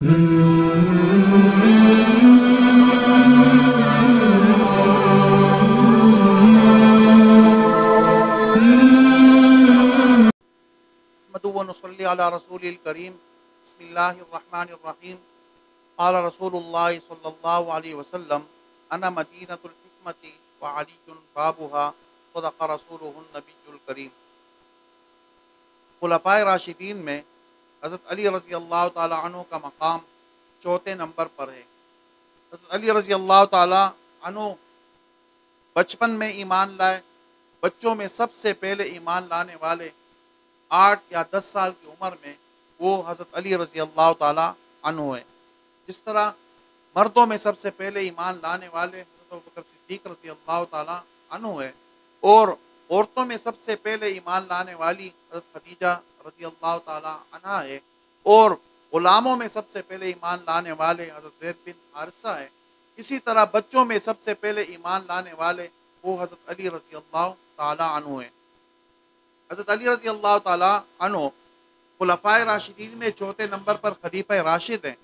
نصلی علی رسول الکریم بسم اللہ الرحمن الرحیم قال رسول اللہ صلی اللہ علیہ وسلم انا مدینۃ الحکمت وعلی بابها صدق رسولہ النبی الکریم۔ خلفائے راشدین میں حضرت علی رضی اللہ تعالی عنہ کا مقام چوتھے نمبر پر ہے۔ حضرت علی رضی اللہ تعالی عنہ بچپن میں ایمان لائے۔ بچوں میں سب سے پہلے ایمان لانے والے 8 یا 10 سال کی عمر میں وہ حضرت علی رضی اللہ تعالیٰ عنہ ہے۔ جس طرح مردوں میں سب سے پہلے ایمان لانے والے حضرت ابوبکر صدیق رضی اللہ تعالیٰ عنہ ہے، اور عورتوں میں سب سے پہلے ایمان لانے والی حضرت خدیجہ رضی اللہ تعالیٰ عنہ ہے، اور غلاموں میں سب سے پہلے ایمان لانے والے حضرت زید بن حارثہ ہے۔ اسی طرح بچوں میں سب سے پہلے ایمان لانے والے وہ حضرت علی رضی اللہ تعالیٰ عنہ ہیں۔ حضرت علی رضی اللہ تعالیٰ عنہ خلفائے راشدین میں چوتھے نمبر پر خلیفہ راشد ہیں،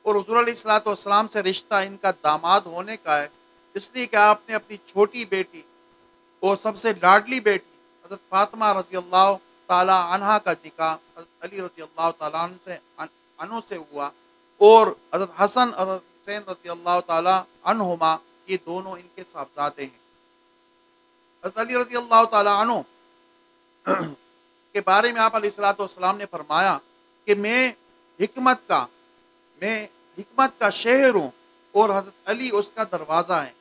اور حضور علیہ الصلوۃ والسلام سے رشتہ ان کا داماد ہونے کا ہے، اس لیے کہ آپ نے اپنی چھوٹی بیٹی اور سب سے لاڈلی بیٹی حضرت فاطمہ رضی اللہ تعالیٰ عنہ کا نکاح حضرت علی رضی اللہ تعالیٰ عنہ سے ہوا، اور حضرت حسن اور حضرت حسین رضی اللہ تعالیٰ عنہما یہ دونوں ان کے صاحبزادے ہیں۔ حضرت علی رضی اللہ تعالیٰ عنہ کے بارے میں آپ علیہ الصلوۃ والسلام نے فرمایا کہ میں حکمت کا شہر ہوں، اور حضرت علی اس کا دروازہ ہے۔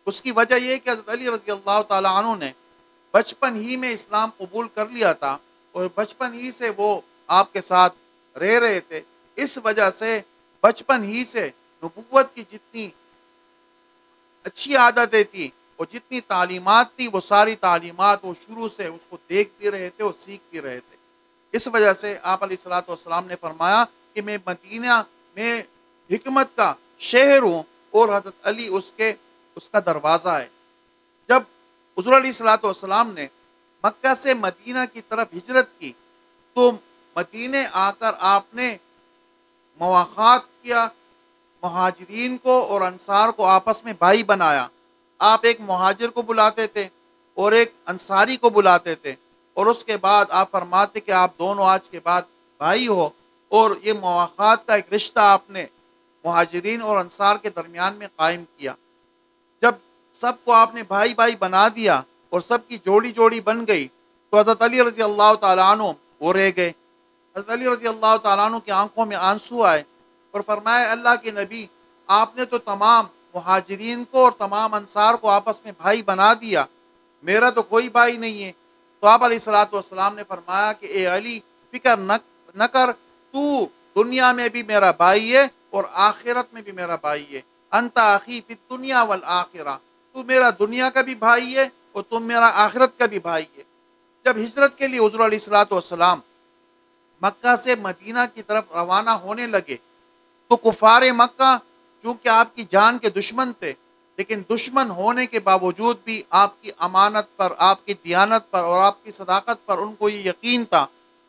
اس کی وجہ یہ کہ حضرت علی رضی اللہ تعالیٰ عنہ نے بچپن ہی میں اسلام قبول کر لیا تھا، اور بچپن ہی سے وہ آپ کے ساتھ رہ رہے تھے۔ اس وجہ سے بچپن ہی سے نبوت کی جتنی اچھی عادتیں تھیں اور جتنی تعلیمات تھی، وہ ساری تعلیمات وہ شروع سے اس کو دیکھ بھی رہے تھے اور سیکھ بھی رہے تھے۔ اس وجہ سے آپ علیہ الصلوۃ والسلام نے فرمایا کہ میں مدینہ میں حکمت کا شہر ہوں، اور حضرت علی اس کا دروازہ ہے۔ جب حضور علیہ الصلوۃ والسلام نے مکہ سے مدینہ کی طرف ہجرت کی، تو مدینے آ کر آپ نے مواخات کیا، مہاجرین کو اور انصار کو آپس میں بھائی بنایا۔ آپ ایک مہاجر کو بلاتے تھے اور ایک انصاری کو بلاتے تھے، اور اس کے بعد آپ فرماتے کہ آپ دونوں آج کے بعد بھائی ہو، اور یہ مواخات کا ایک رشتہ آپ نے مہاجرین اور انصار کے درمیان میں قائم کیا۔ جب سب کو آپ نے بھائی بھائی بنا دیا اور سب کی جوڑی جوڑی بن گئی، تو حضرت علی رضی اللہ تعالیٰ عنہ وہ رہ گئے۔ حضرت علی رضی اللہ تعالیٰ عنہ کی آنکھوں میں آنسو آئے، اور فرمایا اللہ کے نبی، آپ نے تو تمام مہاجرین کو اور تمام انصار کو آپس میں بھائی بنا دیا، میرا تو کوئی بھائی نہیں ہے۔ تو آپ علیہ الصلوۃ والسلام نے فرمایا کہ اے علی، فکر نہ کر، تو دنیا میں بھی میرا بھائی ہے اور آخرت میں بھی میرا بھائی ہے۔ انت اخی فی الدنیا والآخرہ، تو میرا دنیا کا بھی بھائی ہے اور تم میرا آخرت کا بھی بھائی ہے۔ جب ہجرت کے لیے حضور علیہ الصلوۃ والسلام مکہ سے مدینہ کی طرف روانہ ہونے لگے، تو کفار مکہ چونکہ آپ کی جان کے دشمن تھے، لیکن دشمن ہونے کے باوجود بھی آپ کی امانت پر، آپ کی دیانت پر اور آپ کی صداقت پر ان کو یہ یقین تھا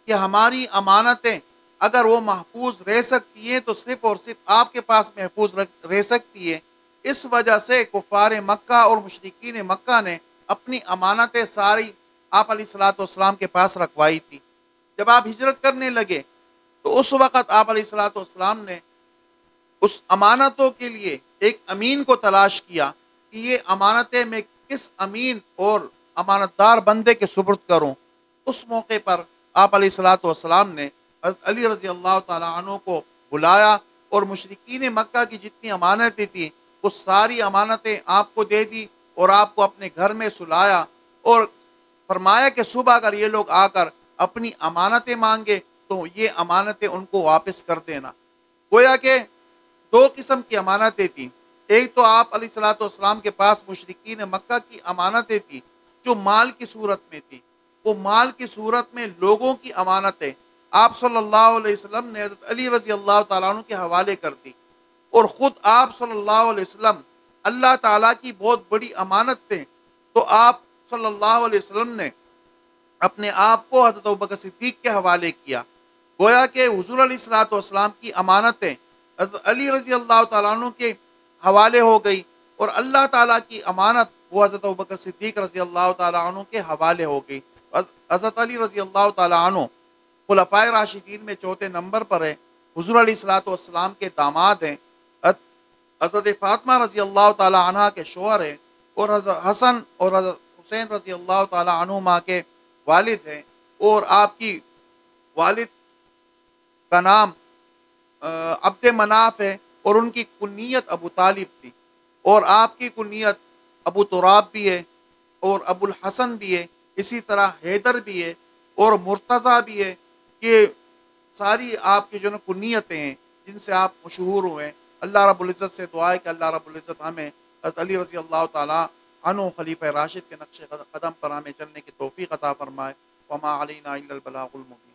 کہ ہماری امانتیں اگر وہ محفوظ رہ سکتی ہیں تو صرف اور صرف آپ کے پاس محفوظ رہ سکتی ہے۔ اس وجہ سے کفار مکہ اور مشرکین مکہ نے اپنی امانتیں ساری آپ علیہ الصلوۃ والسلام کے پاس رکھوائی تھی۔ جب آپ ہجرت کرنے لگے، تو اس وقت آپ علیہ الصلوۃ والسلام نے اس امانتوں کے لیے ایک امین کو تلاش کیا کہ یہ امانتیں میں کس امین اور امانت دار بندے کے سپرد کروں۔ اس موقع پر آپ علیہ الصلوۃ والسلام نے حضرت علی رضی اللہ تعالیٰ عنہ کو بلایا، اور مشرکین مکہ کی جتنی امانتیں تھیں وہ ساری امانتیں آپ کو دے دی، اور آپ کو اپنے گھر میں سلایا، اور فرمایا کہ صبح اگر یہ لوگ آ کر اپنی امانتیں مانگے تو یہ امانتیں ان کو واپس کر دینا۔ گویا کہ 2 قسم کی امانتیں تھیں۔ ایک تو آپ علیہ الصلوۃ والسلام کے پاس مشرکین مکہ کی امانتیں تھیں جو مال کی صورت میں تھی، وہ مال کی صورت میں لوگوں کی امانتیں آپ صلی اللہ علیہ وسلم نے حضرت علی رضی اللہ تعالیٰ عنہ کے حوالے کر دی، اور خود آپ صلی اللہ علیہ وسلم اللہ تعالیٰ کی بہت بڑی امانت تھے، تو آپ صلی اللہ علیہ وسلم نے اپنے آپ کو حضرت ابوبکر صدیق کے حوالے کیا۔ گویا کہ حضور علیہ الصلوۃ والسلام کی امانتیں حضرت علی رضی اللہ تعالیٰ عنہ کے حوالے ہو گئی، اور اللہ تعالیٰ کی امانت وہ حضرت ابوبکر صدیق رضی اللہ تعالیٰ عنہ کے حوالے ہو گئی۔ حضرت علی رضی اللہ تعالیٰ عنہ خلفائے راشدین میں چوتھے نمبر پر ہے، حضور علیہ الصلوۃ والسلام کے داماد ہیں، حضرت فاطمہ رضی اللہ تعالیٰ عنہ کے شوہر ہیں، اور حضرت حسن اور حضرت حسین رضی اللہ تعالیٰ عنہما کے والد ہیں، اور آپ کی والد کا نام عبد مناف ہے، اور ان کی کنیت ابو طالب تھی، اور آپ کی کنیت ابو تراب بھی ہے، اور ابو الحسن بھی ہے، اسی طرح حیدر بھی ہے، اور مرتضیٰ بھی ہے۔ یہ ساری آپ کی جو نا کنیتیں ہیں جن سے آپ مشہور ہوئے ہیں۔ اللہ رب العزت سے دعا ہے کہ اللہ رب العزت ہمیں حضرت علی رضی اللہ تعالیٰ عنہ خلیفہ راشد کے نقش قدم پر ہمیں چلنے کی توفیق عطا فرمائے۔ وما علینا الا البلاغ المبین۔